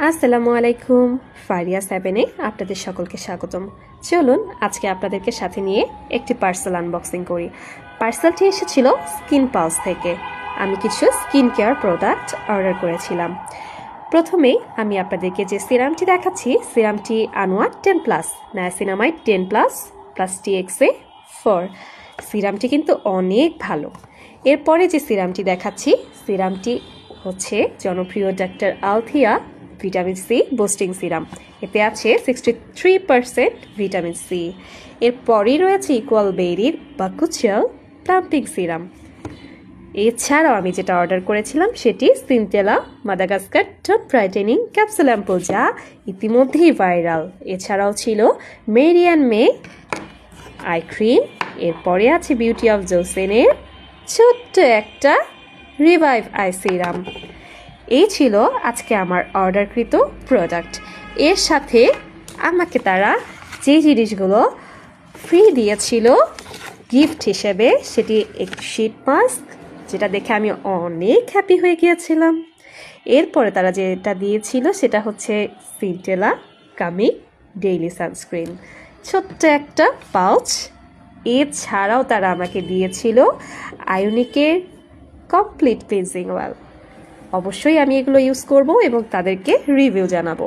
আসসালামু আলাইকুম। ফারিয়া সেভেনে আপনাদের সকলকে স্বাগতম। চলুন আজকে আপনাদেরকে সাথে নিয়ে একটি পার্সেল আনবক্সিং করি। পার্সেলটি এসেছিল স্কিন পালস থেকে। আমি কিছু স্কিন কেয়ার প্রোডাক্ট অর্ডার করেছিলাম। প্রথমেই আমি আপনাদেরকে যে সিরামটি দেখাচ্ছি, সিরামটি আনোয়া 10+ নায়াসিনামাইড 10+ প্লাস TXA 4। সিরামটি কিন্তু অনেক ভালো। এরপরে যে সিরামটি দেখাচ্ছি, সিরামটি হচ্ছে জনপ্রিয় doctor Althea vitamin C boosting serum. এতে আছে 63% ভিটামিন সি। এরপরই রয়েছে ইকুয়াল বেরির বাকুচেল প্লাম্পিং সিরাম। এছাড়াও আমি যেটা অর্ডার করেছিলাম সেটি centella Madagascar top brightening capsule ampoule, যা ইতিমধ্যেই ভাইরাল। এছাড়াও ছিল মেরিয়ান মে আই ক্রিম। এরপরে আছে বিউটি অফ জোসেনের ছোট্ট একটা রিভাইভ আই সিরাম। এই ছিল আজকে আমার অর্ডারকৃত প্রোডাক্ট। এর সাথে আমাকে তারা যে জিনিসগুলো ফ্রি দিয়েছিল গিফট হিসেবে, সেটি একটি শীট মাস্ক, যেটা দেখে আমি অনেক হ্যাপি হয়ে গিয়েছিলাম। এরপরে তারা যেটা দিয়েছিল সেটা হচ্ছে সিনটেলা কামি ডেইলি সানস্ক্রিন, ছোট্ট একটা পাউচ। এছাড়াও তারা আমাকে দিয়েছিল আয়োনিকের কমপ্লিট ক্লিনজিং অয়েল। অবশ্যই আমি এগুলো ইউজ করব এবং তাদেরকে রিভিউ জানাবো।